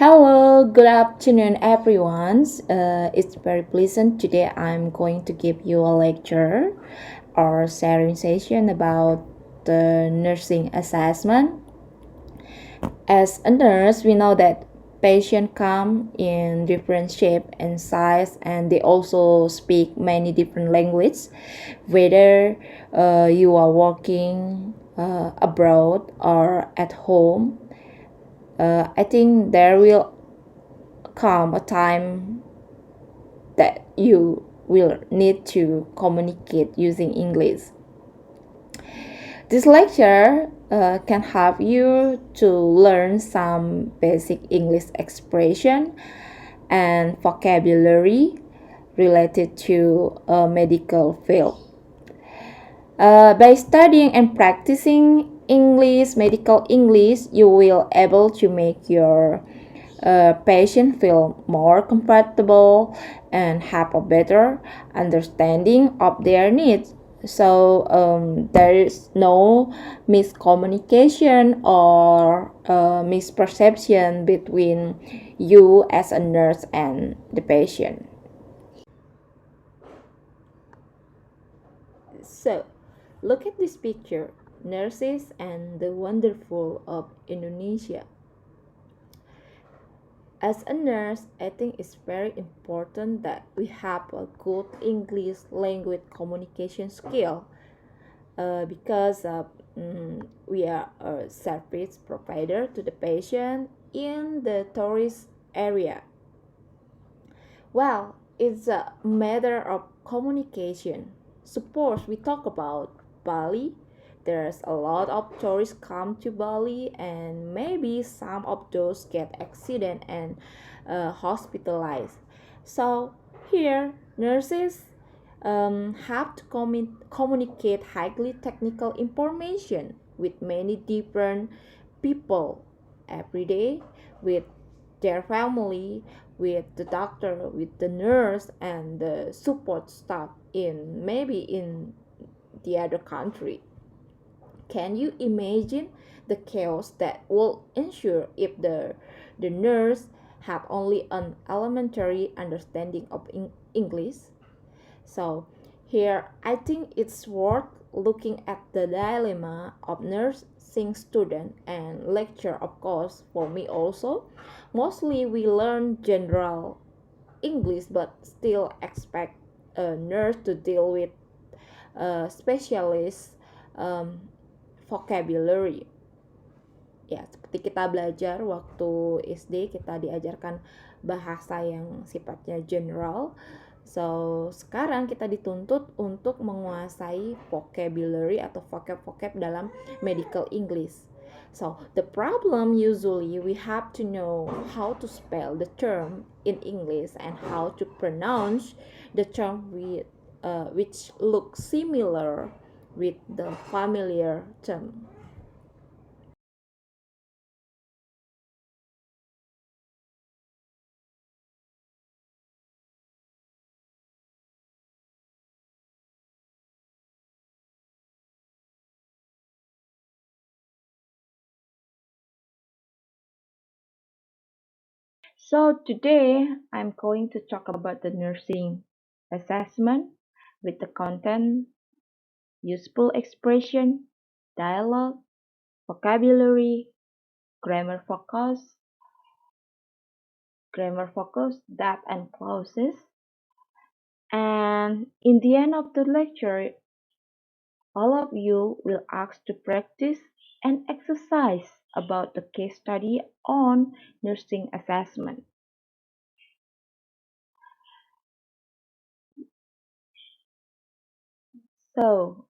Hello, good afternoon, everyone. It's very pleasant. Today, I'm going to give you a lecture or sharing session about the nursing assessment. As a nurse, we know that patients come in different shape and size, and they also speak many different languages. Whether you are working abroad or at home, I think there will come a time that you will need to communicate using English. This lecture can help you to learn some basic English expression and vocabulary related to a medical field. By studying and practicing English, medical English, you will able to make your patient feel more comfortable and have a better understanding of their needs. So there is no miscommunication or misperception between you as a nurse and the patient. So, look at this picture, nurses and the wonderful of Indonesia. As a nurse, I think it's very important that we have a good English language communication skill because we are a service provider to the patient in the tourist area. Well, it's a matter of communication. Suppose we talk about Bali. There's a lot of tourists come to Bali, and maybe some of those get accident and hospitalized. So here, nurses have to communicate highly technical information with many different people every day, with their family, with the doctor, with the nurse, and the support staff in maybe in the other country. Can you imagine the chaos that will ensue if the nurse have only an elementary understanding of English? So here I think it's worth looking at the dilemma of nursing student and lecture, of course, for me also. Mostly we learn general English but still expect a nurse to deal with specialist um, vocabulary. Ya, seperti kita belajar waktu SD, kita diajarkan bahasa yang sifatnya general. So, sekarang kita dituntut untuk menguasai vocabulary atau vocab-vocab dalam medical English. So, the problem usually we have to know how to spell the term in English and how to pronounce the term which look similar with the familiar term. So today I'm going to talk about the nursing assessment with the content, useful expression, dialogue, vocabulary, grammar focus, depth and clauses. And in the end of the lecture, all of you will ask to practice and exercise about the case study on nursing assessment. So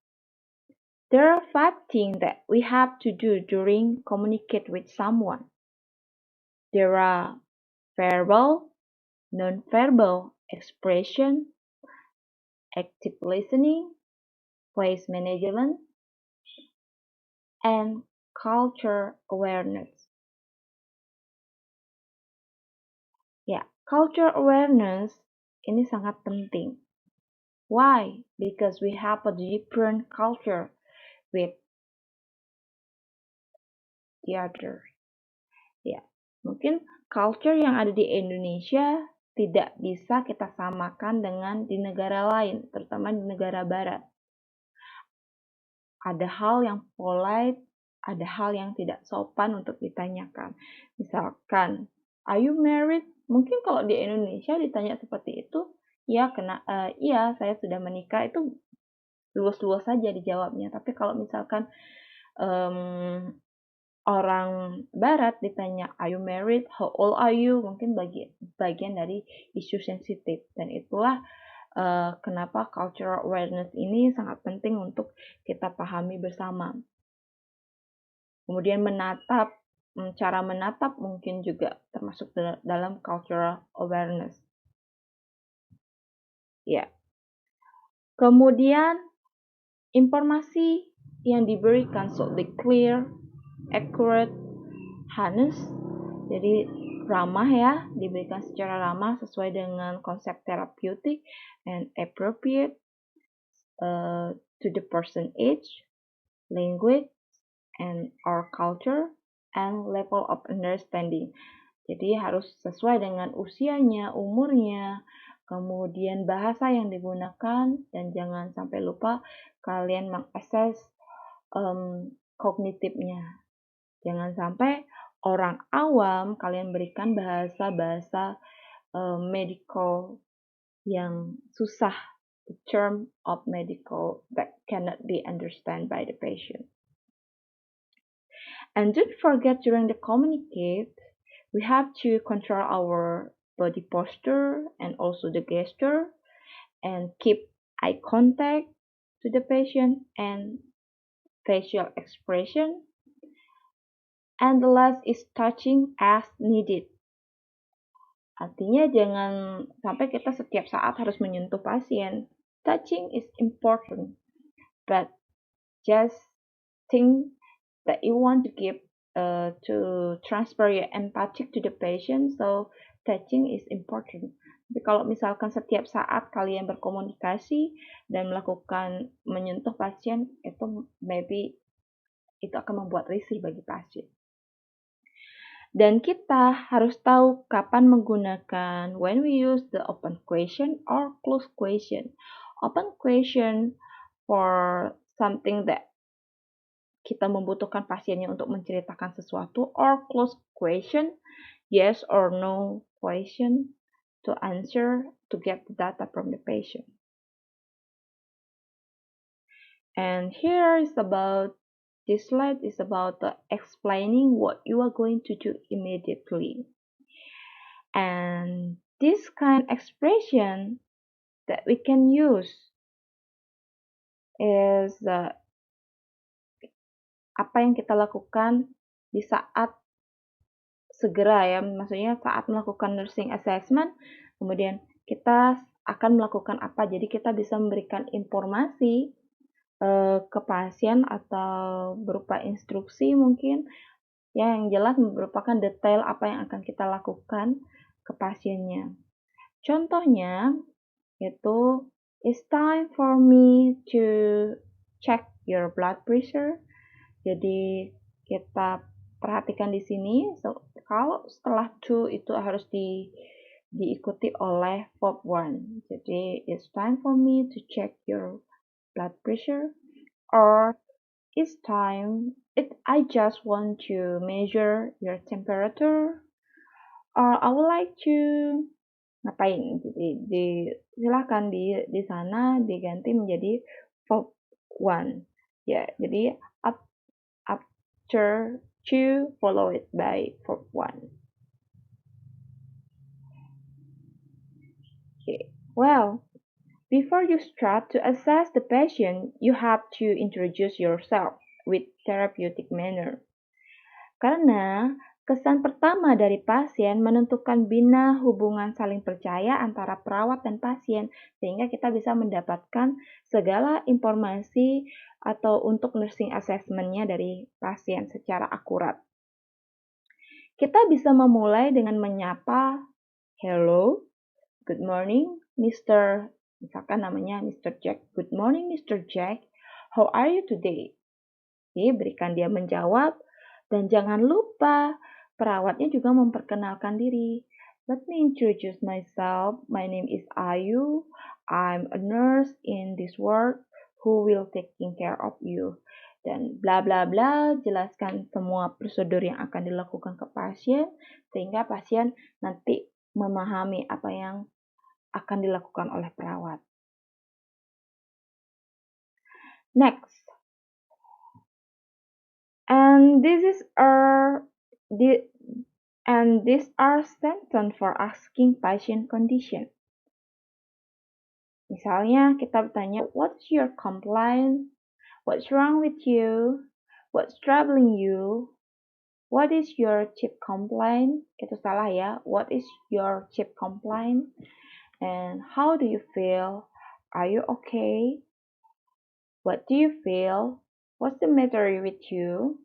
there are 5 things that we have to do during communicate with someone. There are verbal, non-verbal expression, active listening, place management, and culture awareness. Ya, culture awareness ini sangat penting. Why? Because we have a different culture with the other. Ya, mungkin culture yang ada di Indonesia tidak bisa kita samakan dengan di negara lain, terutama di negara barat. Ada hal yang polite, ada hal yang tidak sopan untuk ditanyakan. Misalkan, are you married? Mungkin kalau di Indonesia ditanya seperti itu, ya iya saya sudah menikah, itu luas-luas saja dijawabnya. Tapi kalau misalkan orang barat ditanya, are you married? How old are you? Mungkin bagian dari isu sensitif. Dan itulah kenapa cultural awareness ini sangat penting untuk kita pahami bersama. Kemudian cara menatap mungkin juga termasuk dalam cultural awareness. Ya. Kemudian informasi yang diberikan should be clear, accurate, honest. Jadi ramah ya, diberikan secara ramah sesuai dengan konsep terapeutik and appropriate to the person age, language, and our culture, and level of understanding. Jadi harus sesuai dengan usianya, umurnya, kemudian bahasa yang digunakan, dan jangan sampai lupa kalian mengakses kognitifnya. Jangan sampai orang awam kalian berikan bahasa-bahasa medical yang susah, the term of medical that cannot be understood by the patient. And don't forget during the communicate, we have to control our body posture and also the gesture and keep eye contact to the patient and facial expression. And the last is touching as needed. Artinya jangan sampai kita setiap saat harus menyentuh pasien. Touching is important, but just think that you want to give to transfer your empathy to the patient, so touching is important. Tapi kalau misalkan setiap saat kalian berkomunikasi dan melakukan menyentuh pasien, itu maybe itu akan membuat risih bagi pasien. Dan kita harus tahu kapan menggunakan when we use the open question or closed question. Open question for something that kita membutuhkan pasiennya untuk menceritakan sesuatu, or closed question, yes or no question to answer to get the data from the patient. And here is about this slide is about explaining what you are going to do immediately. And this kind of expression that we can use is apa yang kita lakukan di saat segera ya, maksudnya saat melakukan nursing assessment, kemudian kita akan melakukan apa. Jadi kita bisa memberikan informasi ke pasien atau berupa instruksi mungkin, ya, yang jelas merupakan detail apa yang akan kita lakukan ke pasiennya. Contohnya itu, it's time for me to check your blood pressure. Jadi kita perhatikan di sini, kalau setelah 2 itu harus diikuti oleh verb 1. Jadi it's time for me to check your blood pressure, or it's time I just want to measure your temperature, or I would like to ngapain. Jadi silakan di sana diganti menjadi verb 1. Ya, jadi after 2 followed by verb 1. Okay. Well, before you start to assess the patient, you have to introduce yourself with therapeutic manner. Karena kesan pertama dari pasien menentukan bina hubungan saling percaya antara perawat dan pasien, sehingga kita bisa mendapatkan segala informasi atau untuk nursing assessment-nya dari pasien secara akurat. Kita bisa memulai dengan menyapa, hello, good morning, Mr. Misalkan namanya Mr. Jack. Good morning, Mr. Jack. How are you today? Oke, berikan dia menjawab. Dan jangan lupa Perawatnya juga memperkenalkan diri. Let me introduce myself. My name is Ayu. I'm a nurse in this ward who will taking care of you. Dan bla bla bla, jelaskan semua prosedur yang akan dilakukan ke pasien sehingga pasien nanti memahami apa yang akan dilakukan oleh perawat. Next. And these are sentence for asking patient condition. Misalnya kita bertanya, what's your complaint? What's wrong with you? What's troubling you? What is your chief complaint? Itu salah ya. What is your chief complaint? And how do you feel? Are you okay? What do you feel? What's the matter with you?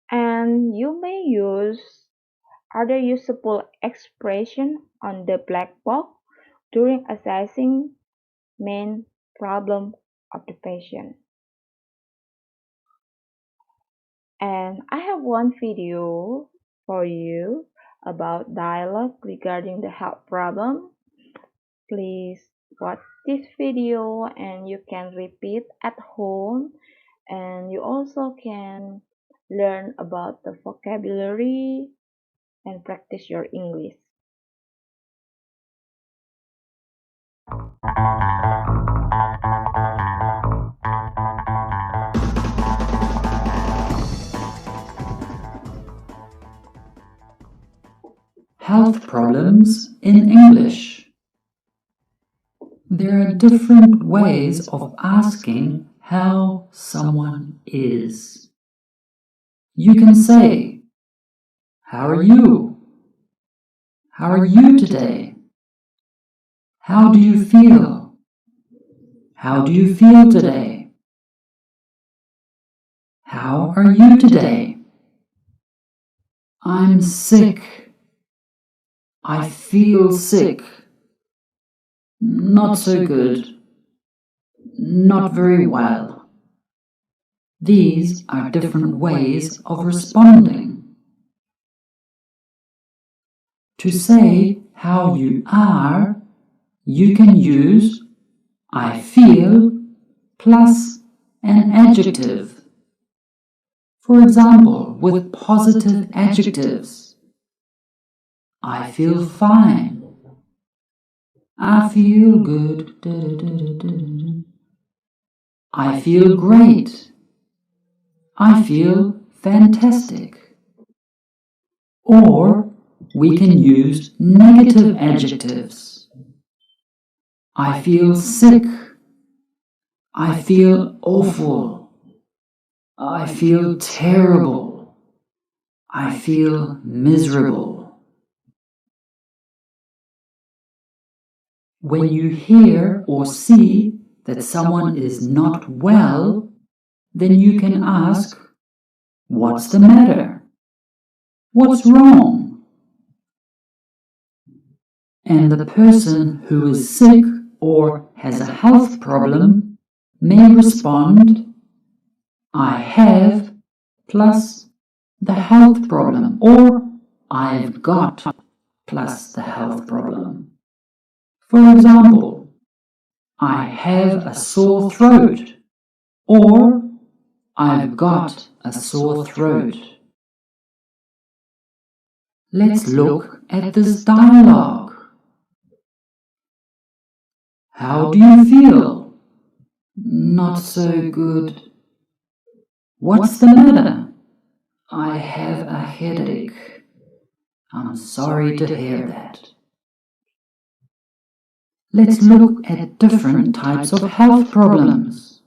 And you may use other usable expression on the black box during assessing main problem of the patient. And I have one video for you about dialogue regarding the health problem. Please watch this video and you can repeat at home, and you also can learn about the vocabulary and practice your English. Health problems in English. There are different ways of asking how someone is. You can say, "How are you? How are you today? How do you feel? How do you feel today? How are you today? I'm sick. I feel sick. Not so good. Not very well." These are different ways of responding. To say how you are, you can use I feel plus an adjective. For example, with positive adjectives. I feel fine. I feel good. I feel great. I feel fantastic. Or we can use negative adjectives. I feel sick. I feel awful. I feel terrible. I feel miserable. When you hear or see that someone is not well, then you can ask, "What's the matter? What's wrong?" And the person who is sick or has a health problem may respond, "I have plus the health problem," or "I've got plus the health problem." For example, "I have a sore throat," or "I've got a sore throat." Let's look at this dialogue. How do you feel? Not so good. What's the matter? I have a headache. I'm sorry to hear that. Let's look at different types of health problems.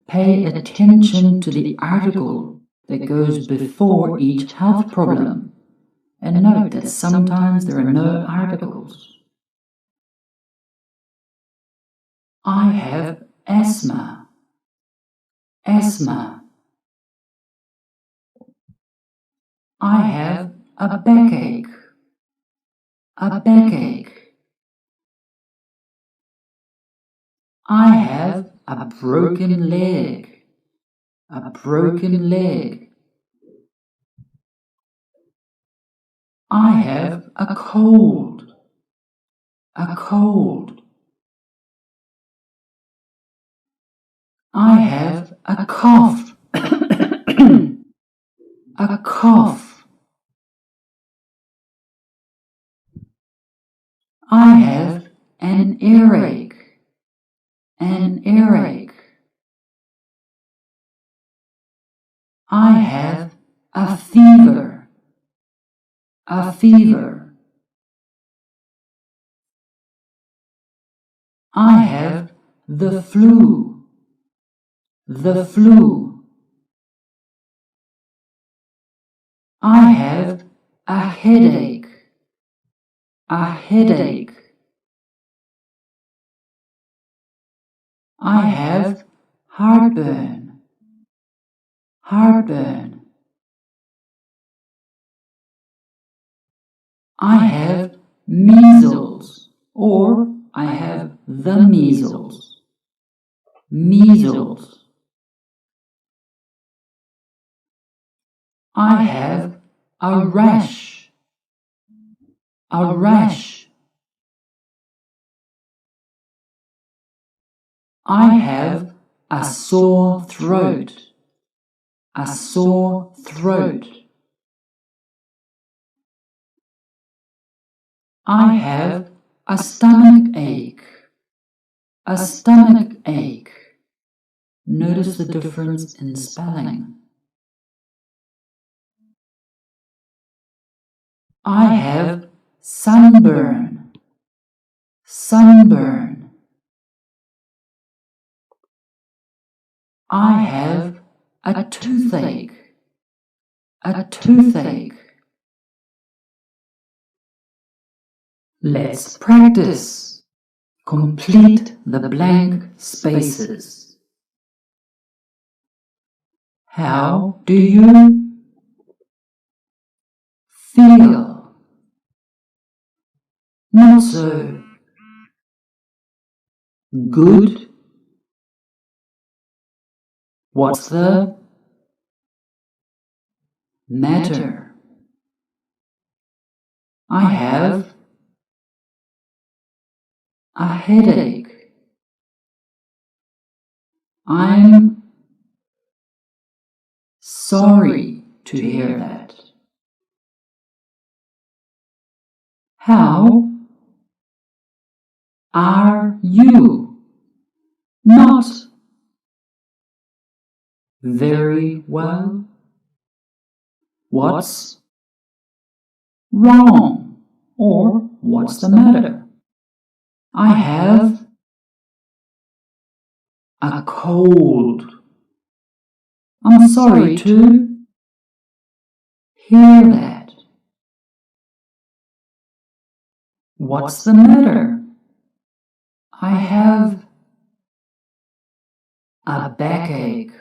Pay attention to the article that goes before each health problem, and note that sometimes there are no articles. I have asthma. Asthma. I have a backache. A backache. I have a broken leg. A broken leg. I have a cold. A cold. I have a cough. A cough. I have an earache. An earache. I have a fever. A fever. I have the flu. The flu. I have a headache. A headache. I have heartburn. Heartburn. I have measles, or I have the measles. Measles. I have a rash. A rash. I have a sore throat. A sore throat. I have a stomach ache. A stomach ache. Notice the difference in spelling. I have sunburn. Sunburn. I have a toothache. A toothache. Let's practice. Complete the blank spaces. How do you feel? Not so good. What's the matter? I have a headache. I'm sorry to hear that. How are you? Not very well. What's wrong? Or what's the matter? I have a cold. I'm sorry to hear that. What's the matter? I have a backache.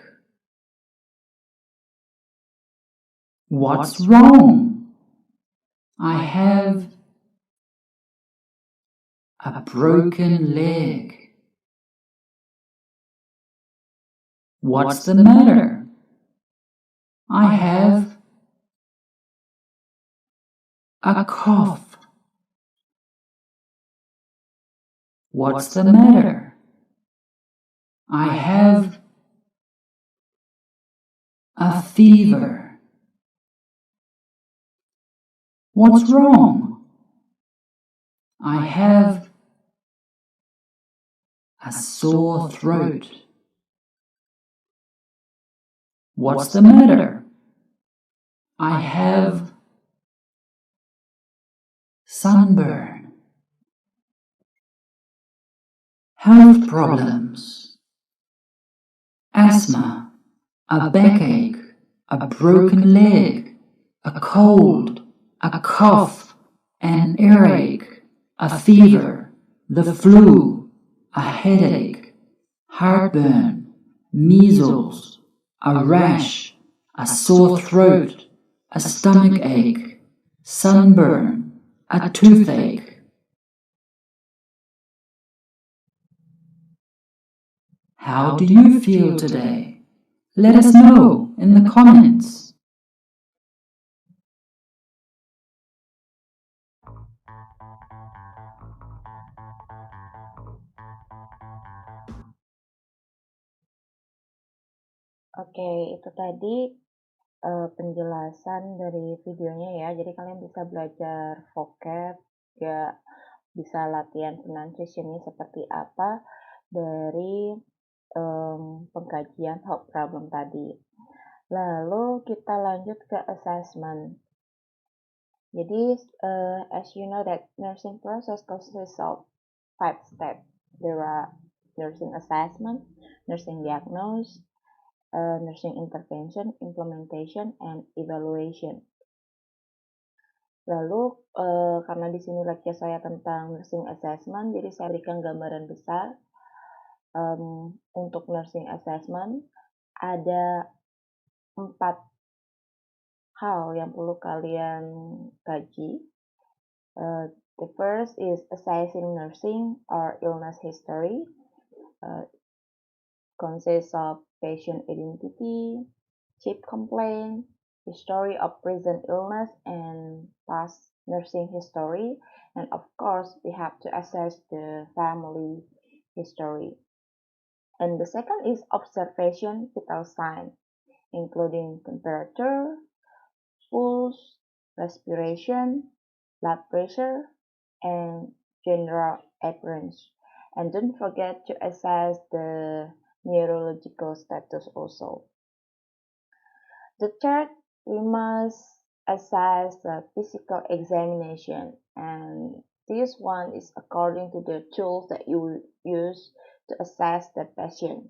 What's wrong? I have a broken leg. What's the matter? I have a cough. What's the matter? I have a fever. What's wrong? I have a sore throat. What's the matter? I have sunburn. Health problems. Asthma, a backache, a broken leg, a cold, a cough, an earache, a fever, the flu, a headache, heartburn, measles, a rash, a sore throat, a stomach ache, sunburn, a toothache. How do you feel today? Let us know in the comments. Oke, itu tadi penjelasan dari videonya ya. Jadi kalian bisa belajar vocab, ya bisa latihan pronunciation-nya seperti apa dari pengkajian hot problem tadi. Lalu kita lanjut ke assessment. Jadi, as you know that nursing process consists of 5 steps. There are nursing assessment, nursing diagnosis, nursing intervention, implementation, and evaluation. Lalu, karena di sini lecture saya tentang nursing assessment, jadi saya berikan gambaran besar. Untuk nursing assessment, ada 4 hal yang perlu kalian kaji. The first is assessing nursing or illness history. Consists of patient identity, chief complaint, history of present illness, and past nursing history. And of course, we have to assess the family history. And the second is observation vital signs, including temperature, pulse, respiration, blood pressure, and general appearance. And don't forget to assess the neurological status also. The third, we must assess the physical examination, and this one is according to the tools that you use to assess the patient.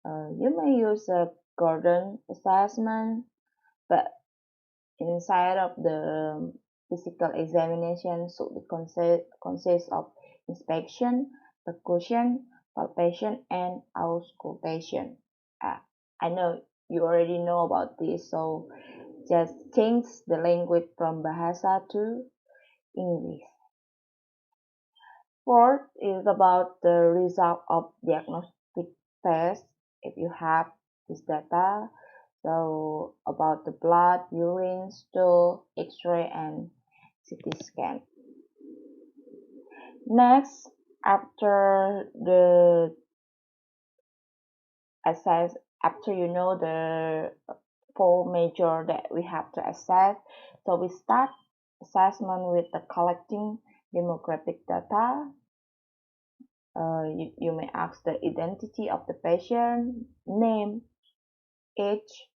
You may use a Gordon assessment, but inside of the physical examination should be consist of inspection, percussion, palpation, and auscultation. I know you already know about this, so just change the language from Bahasa to English. Fourth is about the result of diagnostic test if you have this data. So about the blood, urine, stool, X-ray, and CT scan. Next, after the after you know the 4 major that we have to assess, so we start assessment with the collecting demographic data. You may ask the identity of the patient, name, age,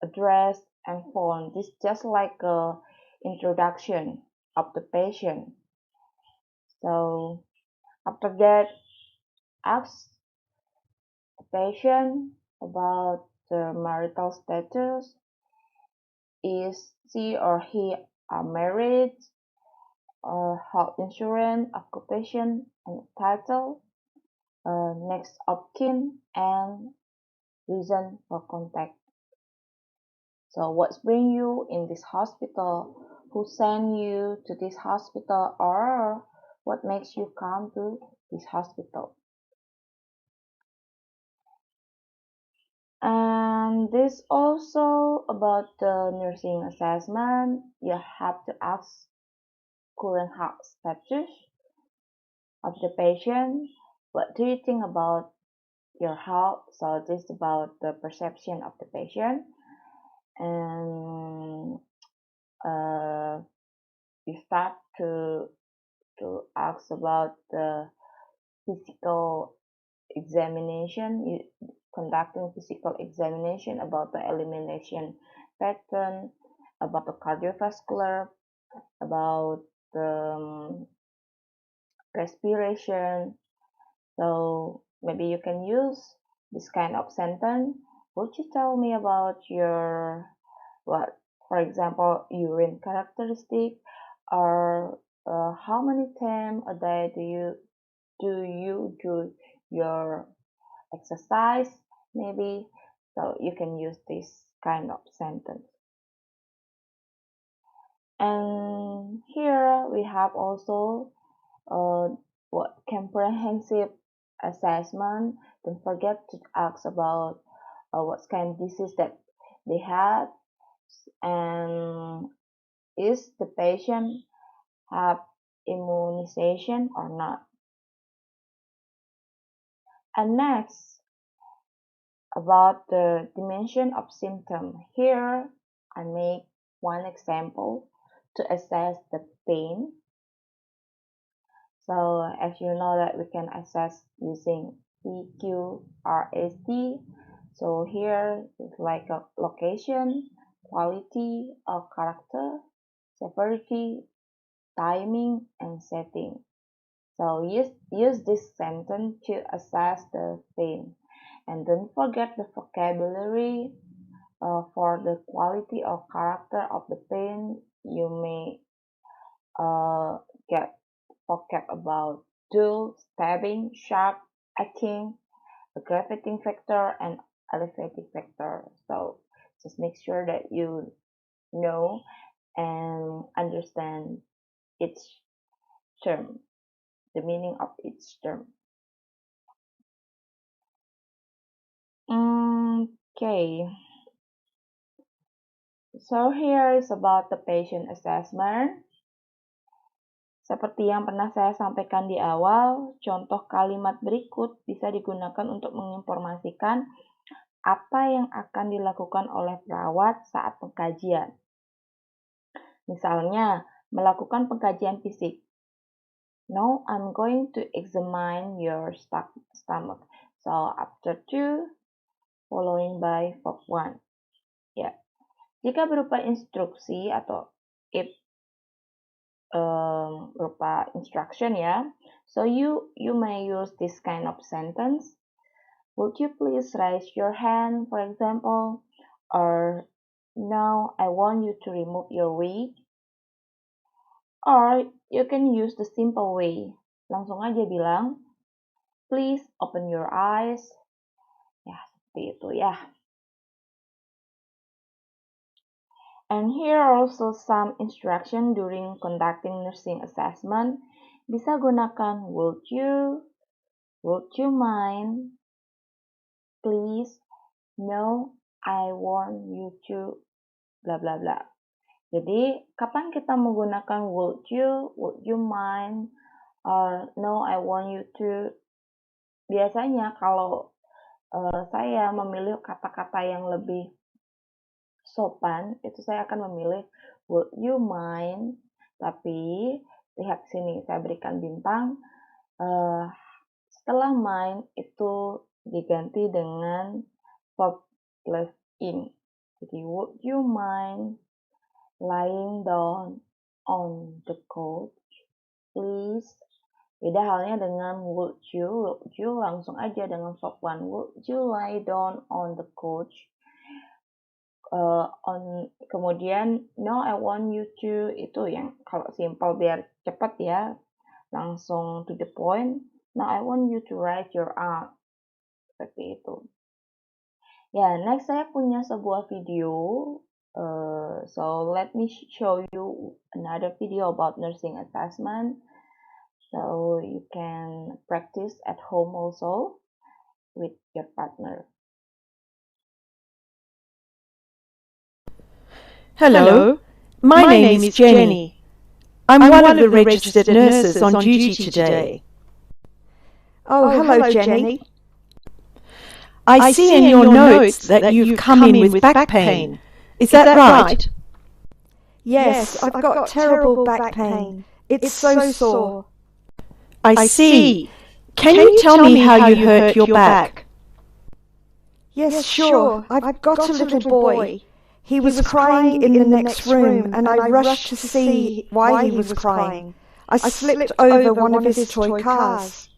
address, and phone. This is just like a introduction of the patient. So after that, ask the patient about the marital status. Is she or he are married, or health insurance, occupation, and title, next of kin, and reason for contact. So what's bring you in this hospital? Who sent you to this hospital, or what makes you come to this hospital? And this also about the nursing assessment. You have to ask current health status of the patient. What do you think about your health? So this is about the perception of the patient. And you start to ask about the physical examination, conducting physical examination about the elimination pattern, about the cardiovascular, about the respiration. So maybe you can use this kind of sentence. Would you tell me about your, what, for example, urine characteristic, or how many times a day do your exercise, maybe? So you can use this kind of sentence. And here we have also what comprehensive assessment. Don't forget to ask about what kind of disease that they had, and is the patient have immunization or not. And next, About the dimension of symptom. Here, I make one example to assess the pain. So as you know that we can assess using PQRST. So here it's like a location, quality or character, severity, timing, and setting. So use this sentence to assess the pain. And don't forget the vocabulary. For the quality or character of the pain, you may get vocab about dull, stabbing, sharp, aching, aggravating factor, and elevating factor. So just make sure that you know and understand each term, the meaning of each term. Okay, so here is about the patient assessment. Seperti yang pernah saya sampaikan di awal, contoh kalimat berikut bisa digunakan untuk menginformasikan apa yang akan dilakukan oleh perawat saat pengkajian. Misalnya, melakukan pengkajian fisik. Now I'm going to examine your stomach. So after 2, following by verb 1. Ya. Jika berupa instruksi atau if berupa instruction ya. So you may use this kind of sentence. Would you please raise your hand, for example? Or now I want you to remove your wig. Or you can use the simple way. Langsung aja bilang, please open your eyes. Ya, seperti itu ya. And here are also some instruction during conducting nursing assessment. Bisa gunakan would you mind, please, no, I want you to, bla bla bla. Jadi, kapan kita menggunakan would you mind, or no, I want you to? Biasanya kalau saya memilih kata-kata yang lebih sopan, itu saya akan memilih would you mind, tapi lihat sini saya berikan bintang. Setelah mind itu diganti dengan verb plus in. Jadi would you mind lying down on the couch, please? Beda halnya dengan would you langsung aja dengan verb 1. Would you lie down on the couch? Kemudian no, I want you to, itu yang kalau simple biar cepat ya, langsung to the point. No, I want you to raise your arm, seperti itu. Ya, next saya punya sebuah video. So let me show you another video about nursing assessment. So you can practice at home also with your partner. Hello, my name is Jenny. I'm one of the registered nurses on duty today. Oh, hello, Jenny. I see in your notes that you've come in with back pain. Is that right? Yes, I've got terrible back pain. It's so sore. I see. Can you tell me how you hurt your back? Yes, sure. I've got a little boy. He was crying in the next room, and I rushed to see why he was crying. I slipped over one of his toy cars.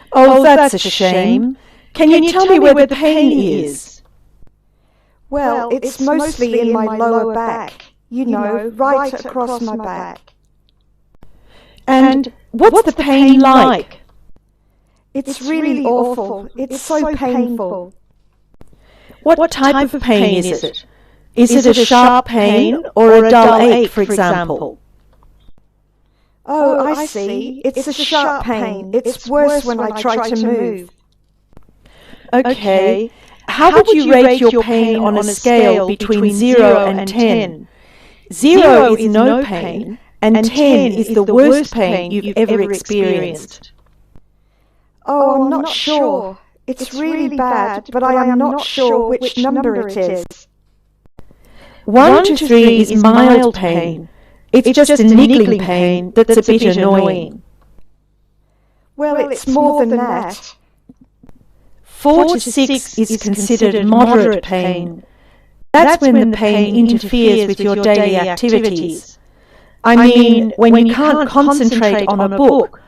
Oh, that's a shame. Can you tell me where the pain is? Well, it's mostly in my lower back, you know, right across my back. And what's the pain like? It's really awful. It's so painful. What type of pain is it? Is it a sharp pain or a dull ache, for example? Oh, I see. It's a sharp pain. It's worse when I try to move. Okay. How would you rate your pain on a scale between 0 and 10? 0 is no pain, and 10 is the worst pain you've ever experienced. Oh, I'm not sure. It's really bad, but I am not sure which number it is. 1 to 3 is mild pain. It's just a niggling pain that's a bit annoying. Well, it's more than that. 4 to 6 is considered moderate pain. That's when the pain interferes with your daily activities. I mean, when you can't concentrate on a book,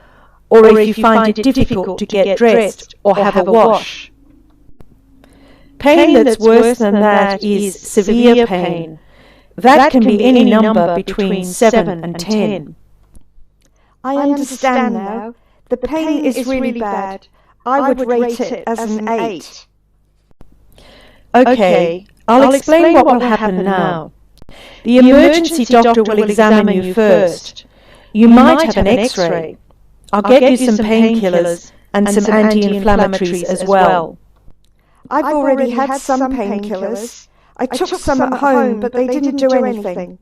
or if you find it difficult to get dressed or have a wash. Pain that's worse than that is severe pain. That can be any number between 7 and 10. I understand now. The pain is really bad. I would rate it as an 8. Okay, I'll explain what will happen now. The emergency doctor will examine you first. You might have an X-ray. I'll get you some painkillers and some anti-inflammatories as well. I've already had some painkillers. I took some at home, but they didn't do anything.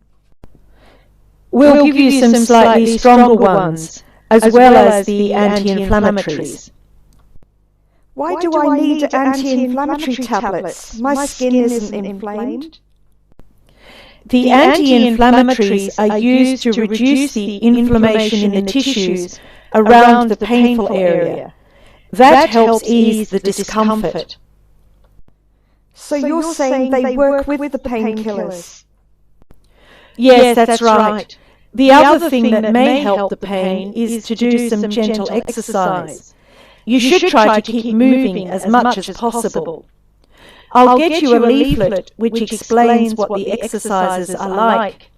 We'll give you some slightly stronger ones, as well as the anti-inflammatories. Why do I need anti-inflammatory tablets? My skin isn't inflamed. The anti-inflammatories are used to reduce the inflammation in the tissues around the painful area. That helps ease the discomfort. So you're saying they work with the painkillers? Yes, that's right. The other thing that may help the pain is to do some gentle exercise. You should try to keep moving as much as possible. I'll get you a leaflet which explains what the exercises are like.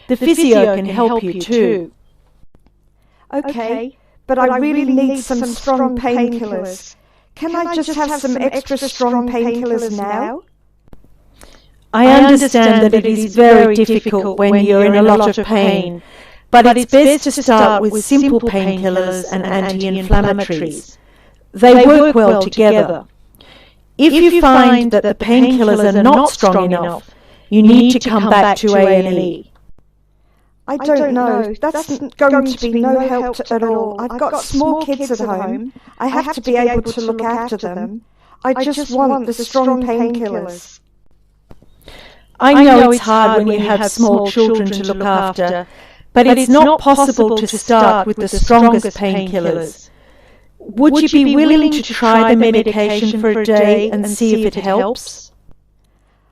The physio can help you too. Okay, but I really need some strong painkillers. Can I just have some extra strong painkillers now? I understand that it is very difficult when you're in a lot of pain, but it's best to start with simple painkillers and anti-inflammatories. They work well together. If you find that the painkillers are not strong enough, you need to come back to A&E. I don't know. That's going to be no help at all. I've got small kids at home. I have to be able to look after them. I just want the strong painkillers. I know it's hard when you have small children to look after, but it's not possible to start with the strongest painkillers. Would you be willing to try the medication for a day and see if it helps?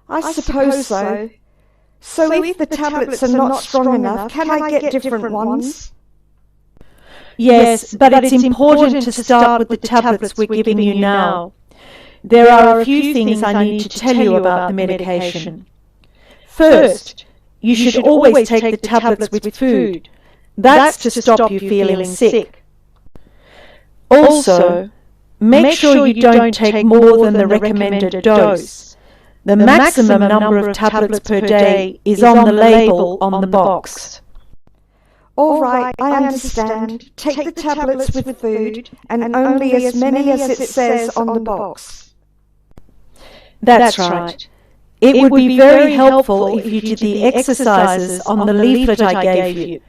I suppose so. So if the tablets are not strong enough, can I get different ones? Yes, but it's important to start with the tablets we're giving you now. There are a few things I need to tell you about the medication. First, you should always take the tablets with food. That's to stop you feeling sick. Also, make sure you don't take more than the recommended dose. The maximum number of tablets per day is on the label on the box. All right, I understand. Take the tablets with food and only as many as it says on the box. That's right. It would be very helpful if you did the exercises on the leaflet I gave you.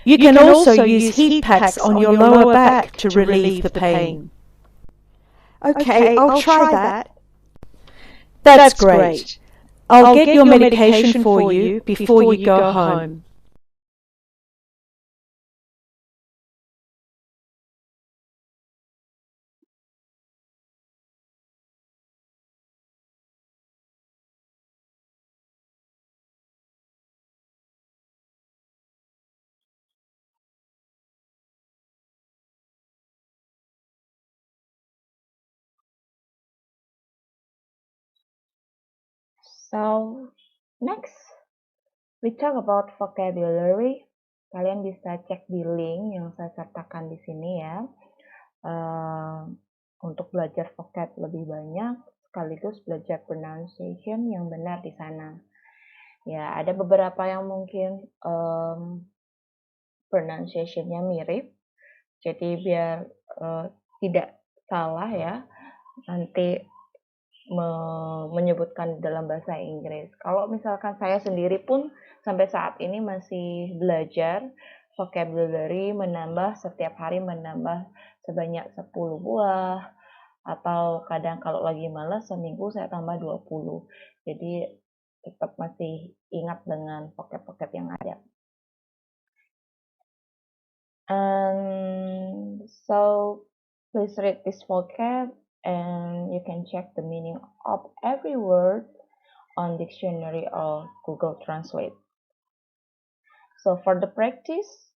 You can also use heat packs on your lower back to relieve the pain. Okay, I'll try that. That's great. I'll get your medication for you before you go home. So, next, we talk about vocabulary. Kalian bisa cek di link yang saya sertakan di sini ya. Untuk belajar vocab lebih banyak, sekaligus belajar pronunciation yang benar di sana. Ya, ada beberapa yang mungkin pronunciation-nya mirip. Jadi biar tidak salah ya, nanti menyebutkan dalam bahasa Inggris. Kalau misalkan saya sendiri pun sampai saat ini masih belajar vocabulary, menambah setiap hari menambah sebanyak 10 buah Atau kadang kalau lagi malas seminggu saya tambah 20. Jadi tetap masih ingat dengan vocab-vocab yang ada. And so please read this vocab and you can check the meaning of every word on dictionary or Google Translate. So for the practice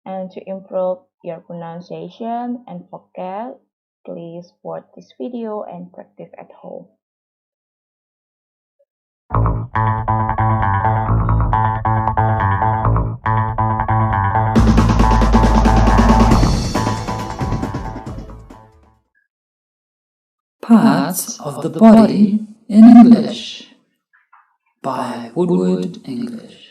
and to improve your pronunciation and vocab, please watch this video and practice at home. Parts of the Body in English by Woodward English.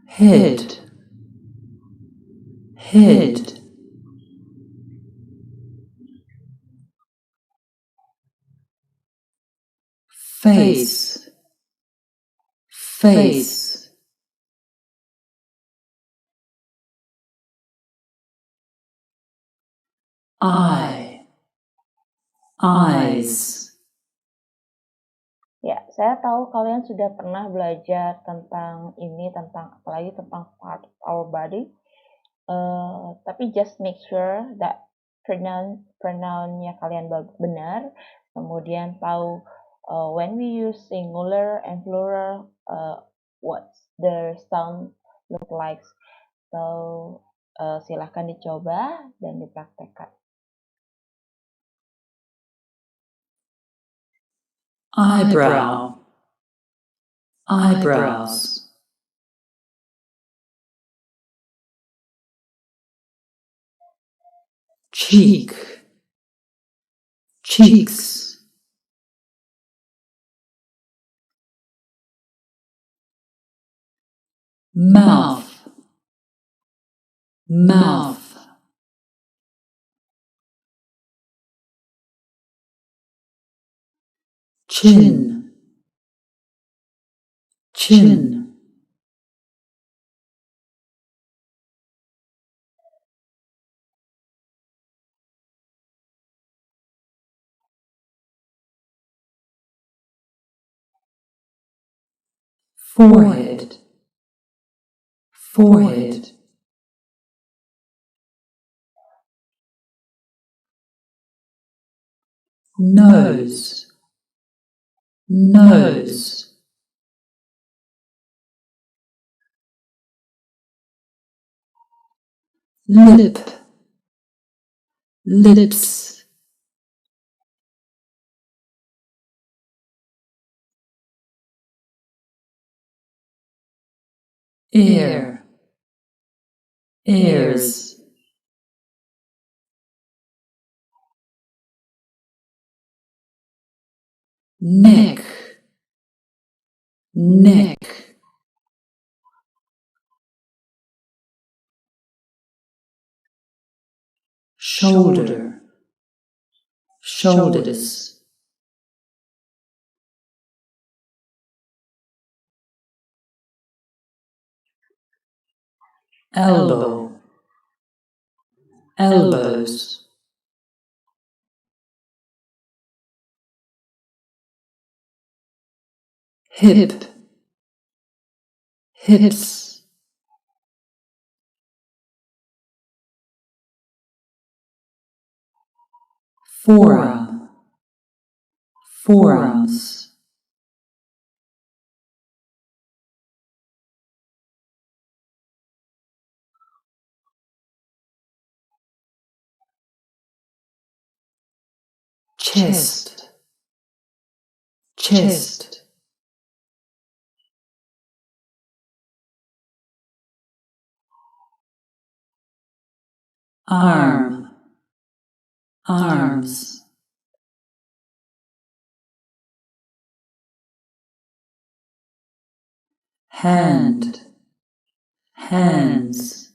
Head, head. Face, face. Eye, eyes. Ya, saya tahu kalian sudah pernah belajar tentang ini, apalagi tentang part of our body. Tapi just make sure that pronoun-nya kalian benar. Kemudian tahu when we use singular and plural, what's the sound look like. So silahkan dicoba dan dipraktekkan. Eyebrow, eyebrows. Cheek, cheeks. Mouth, mouth. Chin, chin. Forehead, forehead. Nose, nose. Lip, lips. Ear, ears. Neck, neck. Shoulder, shoulders. Elbow, elbows. Hip, hips. Forearm, forearms. Chest, chest. Arm, arms. Hand, hands.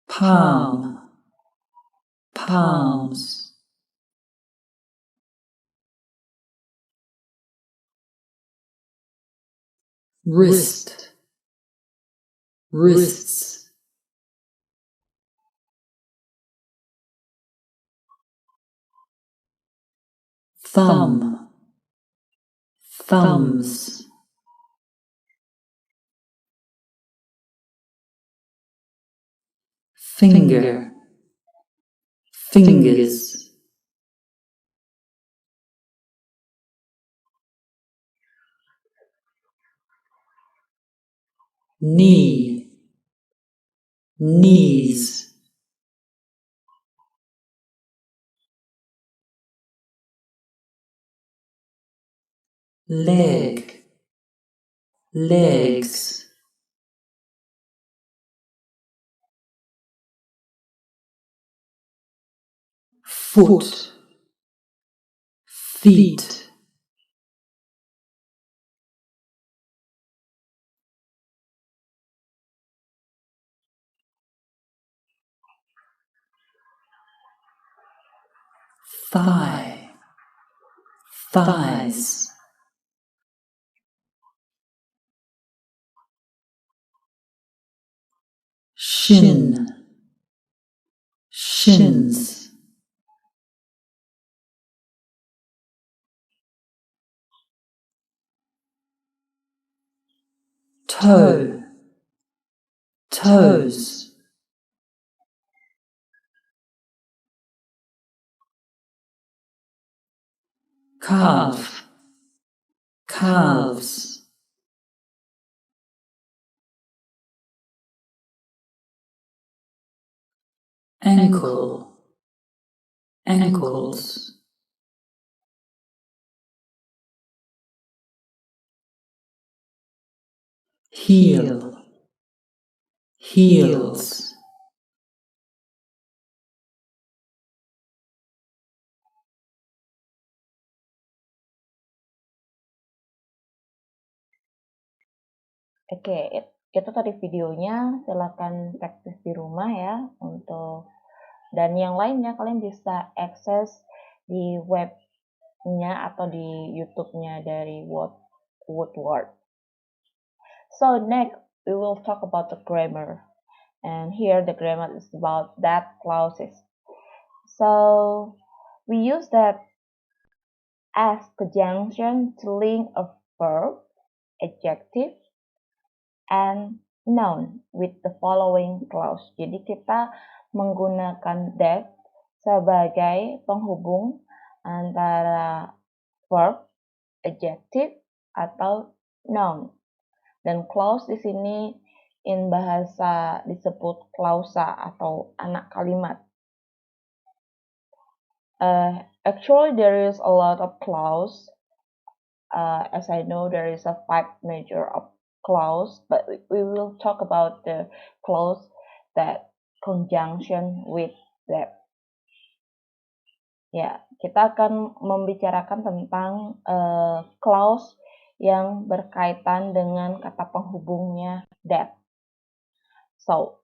Palm, palms, wrist, wrists, thumb, thumbs, finger, fingers, knee, knees, leg, legs, foot, feet, thigh, thighs, shin, shins, toe, toes, calf, calves, ankle, ankles, heel, heels, Oke, itu tadi videonya. Silakan praktis di rumah ya dan yang lainnya kalian bisa akses di webnya atau di YouTube-nya dari Woodward. So next we will talk about the grammar, and here the grammar is about that clauses. So we use that as conjunction to link a verb, adjective, and noun with the following clause. Jadi kita menggunakan that sebagai penghubung antara verb, adjective, atau noun. Dan clause di sini in bahasa disebut klausa atau anak kalimat. Actually, there is a lot of clause. As I know, there is a 5 major of clause, but we will talk about the clause that conjunction with that. Ya, kita akan membicarakan tentang clause yang berkaitan dengan kata penghubungnya that. So,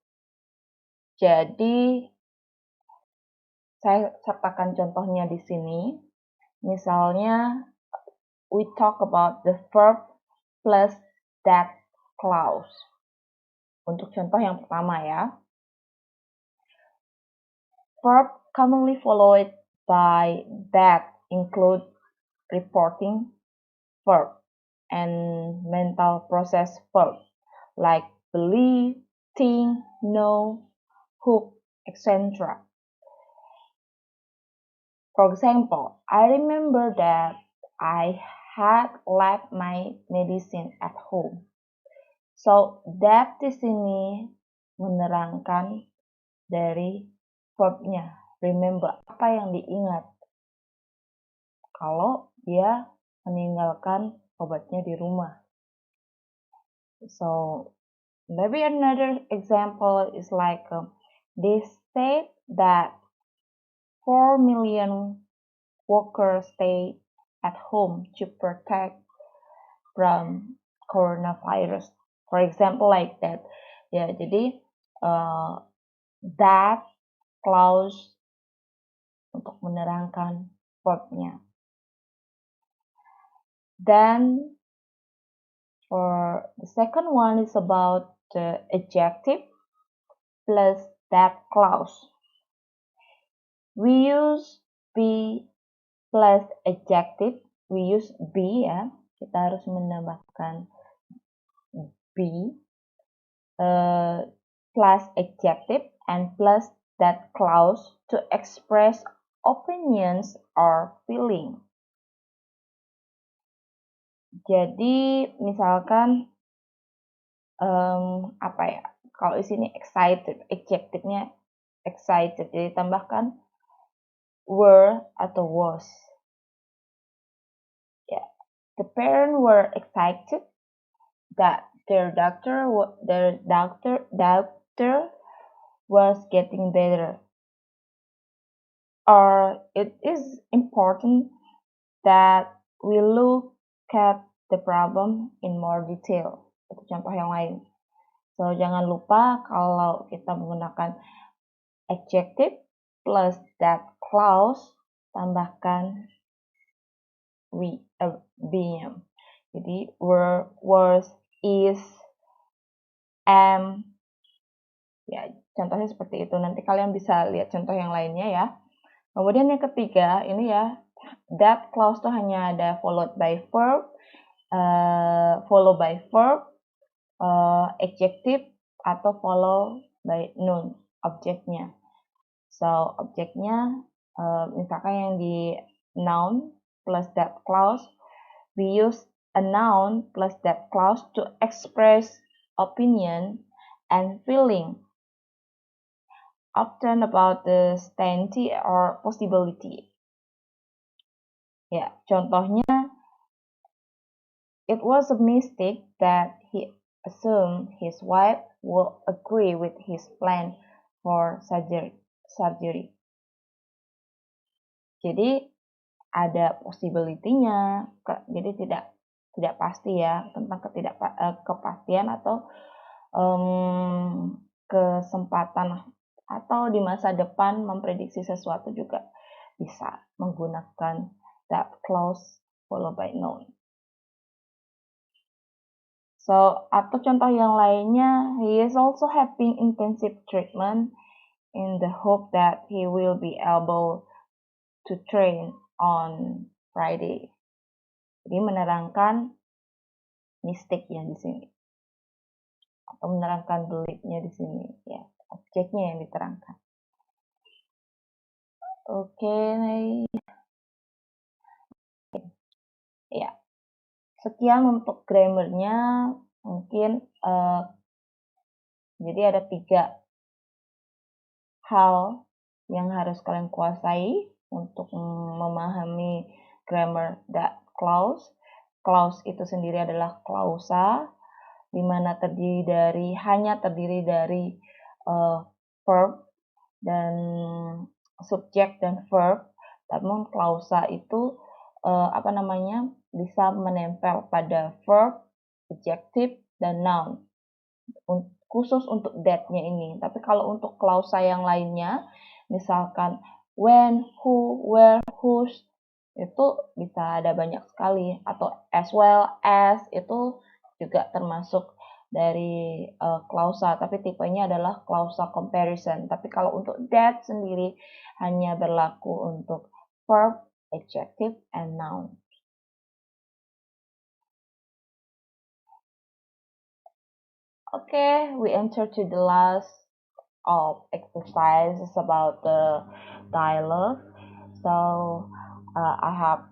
jadi saya sertakan contohnya di sini. Misalnya, we talk about the verb plus that clause. Untuk contoh yang pertama ya. Verb commonly followed by that include reporting verb and mental process verb like believe, think, know, hope, etc. For example, I remember that I had left my medicine at home. So, that di sini menerangkan dari verbnya. Remember, apa yang diingat? Kalau dia meninggalkan obatnya di rumah. So, maybe another example is like they state that 4 million workers stay at home to protect from coronavirus. For example, like that. Ya, jadi that clause untuk menerangkan verbnya. Then for the second one is about the adjective plus that clause. We use be plus adjective. We use be ya. Kita harus menambahkan be plus adjective and plus that clause to express opinions or feeling. Jadi misalkan apa ya? Kalau di sini excited, adjective-nya excited, jadi tambahkan were atau was. Yeah. The parents were excited that their doctor was getting better. Or it is important that we look at the problem in more detail. Itu contoh yang lain. So, jangan lupa kalau kita menggunakan adjective plus that clause, tambahkan be-nya. Jadi, were, was, is, am. Ya, contohnya seperti itu. Nanti kalian bisa lihat contoh yang lainnya ya. Kemudian yang ketiga, ini ya, that clause tuh hanya ada followed by verb, adjective, atau follow by noun, objeknya. So, objeknya, misalkan yang di noun plus that clause, we use a noun plus that clause to express opinion and feeling, often about the certainty or possibility. Ya, contohnya, it was a mistake that he assumed his wife would agree with his plan for surgery. Jadi ada possibility-nya, jadi tidak pasti ya tentang kepastian atau kesempatan atau di masa depan memprediksi sesuatu juga bisa menggunakan that clause followed by noun. So, atau contoh yang lainnya, he is also having intensive treatment in the hope that he will be able to train on Friday. Jadi menerangkan mistake yang di sini. Atau menerangkan beliefnya di sini. Ya, objeknya yang diterangkan. Oke. Ya. Sekian untuk grammarnya. Mungkin jadi ada 3 hal yang harus kalian kuasai untuk memahami grammar that clause. Clause itu sendiri adalah klausa, di mana hanya terdiri dari verb dan subjek dan verb. Namun klausa itu bisa menempel pada verb, adjective, dan noun. Khusus untuk that-nya ini. Tapi kalau untuk klausa yang lainnya, misalkan when, who, where, whose, itu bisa ada banyak sekali. Atau as well as, itu juga termasuk dari klausa. Tapi tipenya adalah klausa comparison. Tapi kalau untuk that sendiri, hanya berlaku untuk verb, adjective, and noun. Okay, we enter to the last of exercises about the dialogue. So I have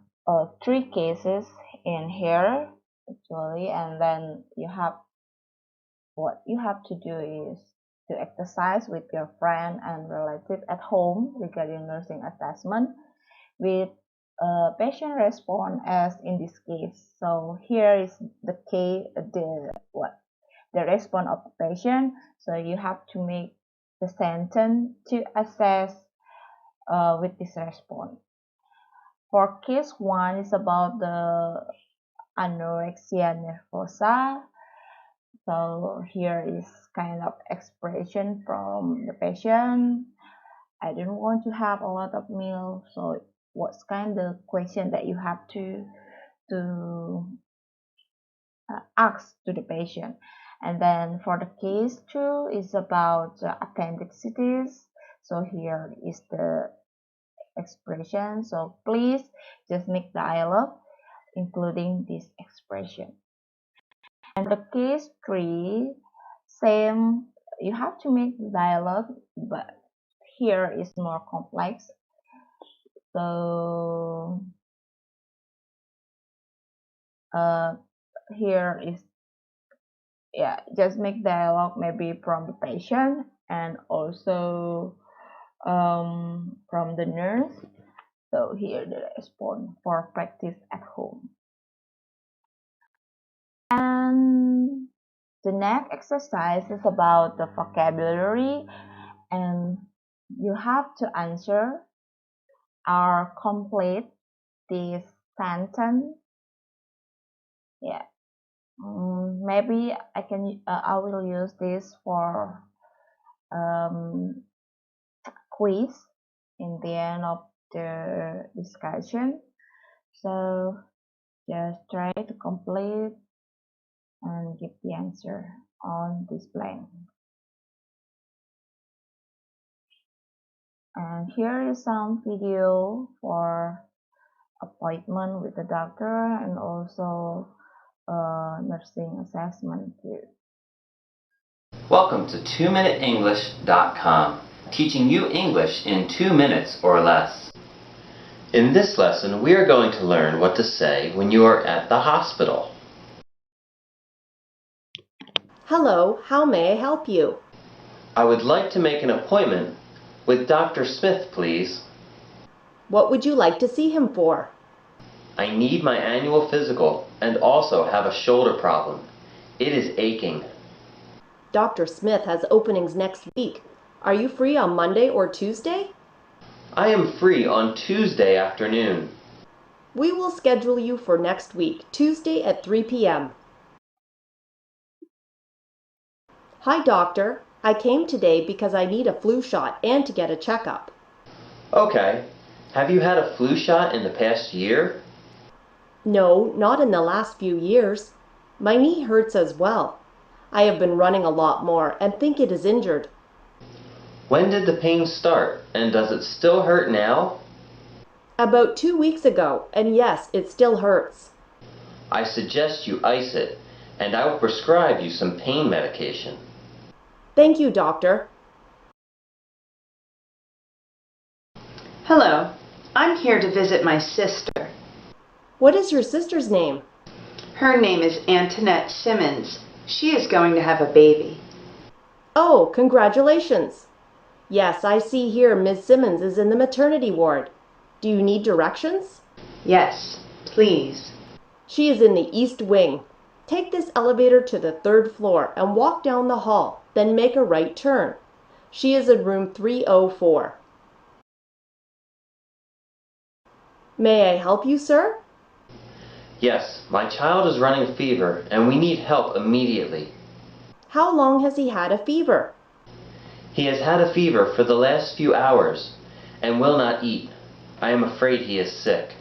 3 cases in here actually, and then what you have to do is to exercise with your friend and relative at home regarding nursing assessment with patient response as in this case. So here is the response of the patient. So you have to make the sentence to assess with this response. For case 1 is about the anorexia nervosa. So here is kind of expression from the patient. I don't want to have a lot of meal. So what's kind of question that you have to ask to the patient. And then for the case 2 is about appendicitis. So here is the expression. So please just make dialogue including this expression. And the case 3, same, you have to make the dialogue, but here is more complex. So here is, yeah, just make dialogue maybe from the patient and also from the nurse. So here the response for practice at home. And the next exercise is about the vocabulary, and you have to answer or complete this sentence. Yeah, maybe I will use this for quiz in the end of the discussion. So just try to complete and give the answer on this blank. And here is some video for appointment with the doctor and also nursing assessment too. Welcome to 2MinuteEnglish.com, teaching you English in 2 minutes or less. In this lesson, we are going to learn what to say when you are at the hospital. Hello, how may I help you? I would like to make an appointment with Dr. Smith, please. What would you like to see him for? I need my annual physical and also have a shoulder problem. It is aching. Dr. Smith has openings next week. Are you free on Monday or Tuesday? I am free on Tuesday afternoon. We will schedule you for next week, Tuesday at 3 p.m. Hi, doctor. I came today because I need a flu shot and to get a checkup. Okay. Have you had a flu shot in the past year? No, not in the last few years. My knee hurts as well. I have been running a lot more and think it is injured. When did the pain start, and does it still hurt now? About 2 weeks ago, and yes, it still hurts. I suggest you ice it, and I will prescribe you some pain medication. Thank you, doctor. Hello, I'm here to visit my sister. What is your sister's name? Her name is Antoinette Simmons. She is going to have a baby. Oh, congratulations. Yes, I see here Ms. Simmons is in the maternity ward. Do you need directions? Yes, please. She is in the East Wing. Take this elevator to the 3rd floor and walk down the hall, then make a right turn. She is in room 304. May I help you, sir? Yes, my child is running a fever, and we need help immediately. How long has he had a fever? He has had a fever for the last few hours, and will not eat. I am afraid he is sick.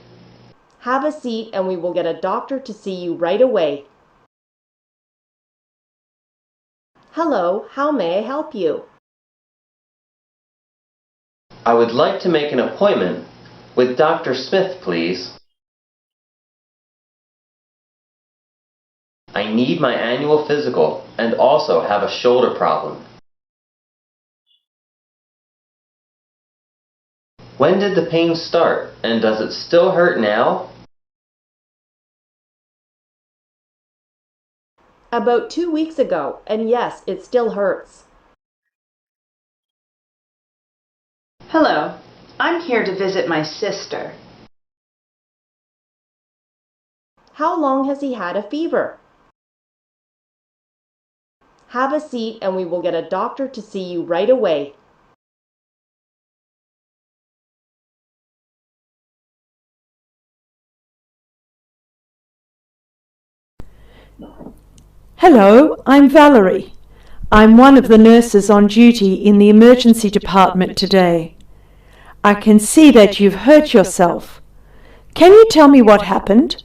Have a seat and we will get a doctor to see you right away. Hello, how may I help you? I would like to make an appointment with Dr. Smith, please. I need my annual physical and also have a shoulder problem. When did the pain start, and does it still hurt now? About 2 weeks ago, and yes, it still hurts. Hello, I'm here to visit my sister. How long has he had a fever? Have a seat and we will get a doctor to see you right away. Hello, I'm Valerie. I'm one of the nurses on duty in the emergency department today. I can see that you've hurt yourself. Can you tell me what happened?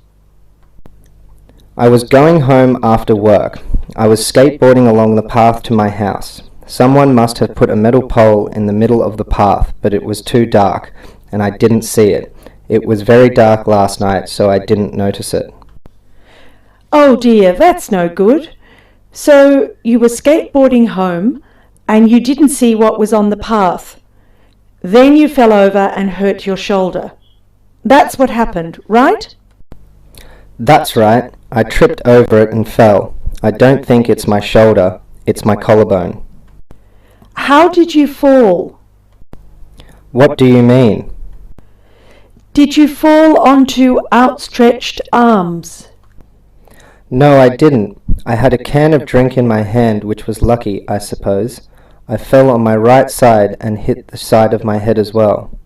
I was going home after work. I was skateboarding along the path to my house. Someone must have put a metal pole in the middle of the path, but it was too dark, and I didn't see it. It was very dark last night, so I didn't notice it. Oh dear, that's no good. So you were skateboarding home and you didn't see what was on the path. Then you fell over and hurt your shoulder. That's what happened, right? That's right. I tripped over it and fell. I don't think it's my shoulder. It's my collarbone. How did you fall? What do you mean? Did you fall onto outstretched arms? No, I didn't. I had a can of drink in my hand, which was lucky, I suppose. I fell on my right side and hit the side of my head as well.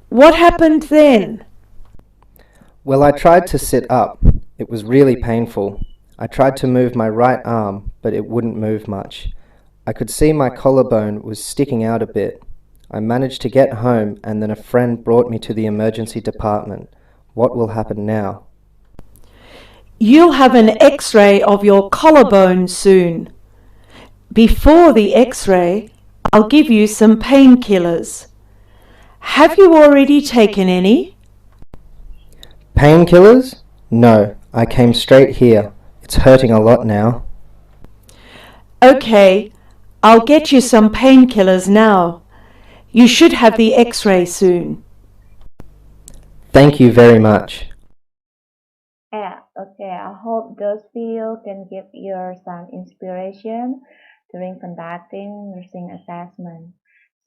What happened then? Well, I tried to sit up. It was really painful. I tried to move my right arm, but it wouldn't move much. I could see my collarbone was sticking out a bit. I managed to get home, and then a friend brought me to the emergency department. What will happen now? You'll have an X-ray of your collarbone soon. Before the X-ray, I'll give you some painkillers. Have you already taken any? Painkillers? No, I came straight here. It's hurting a lot now. Okay, I'll get you some painkillers now. You should have the X-ray soon. Thank you very much. Yeah, okay, I hope those videos can give you some inspiration during conducting nursing assessment.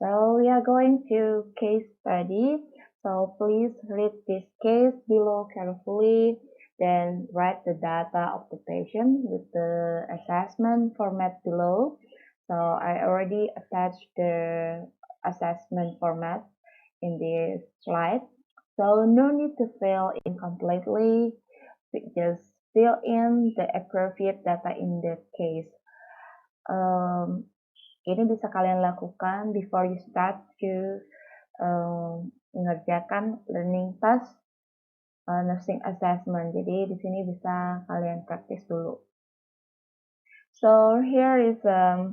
So we are going to case study. So please read this case below carefully, then write the data of the patient with the assessment format below. So I already attached the assessment format in this slide. So no need to fill in completely, just fill in the appropriate data in that case. Ini bisa kalian lakukan before you start to mengerjakan learning task nursing assessment. Jadi di sini bisa kalian praktis dulu. So here is a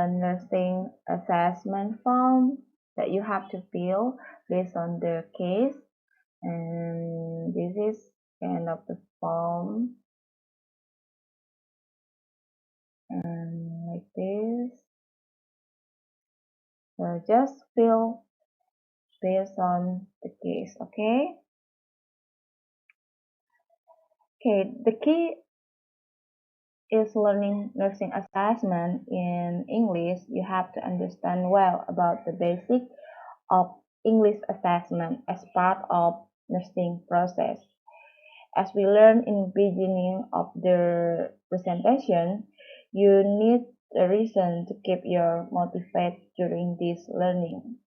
nursing assessment form that you have to fill based on the case, and this is kind of the form, and like this. So just fill based on the case. Okay, the key is learning nursing assessment in English. You have to understand well about the basic of English assessment as part of nursing process. As we learned in the beginning of the presentation, you need a reason to keep your motivated during this learning.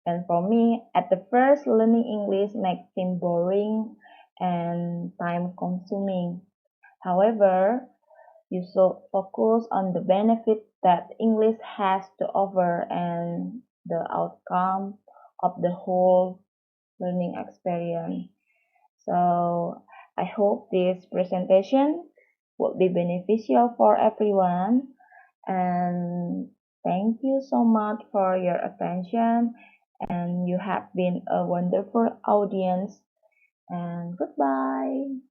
And for me, at the first, learning English may seem boring and time consuming. However, you should focus on the benefit that English has to offer and the outcome of the whole learning experience. So I hope this presentation will be beneficial for everyone, and thank you so much for your attention, and you have been a wonderful audience, and goodbye.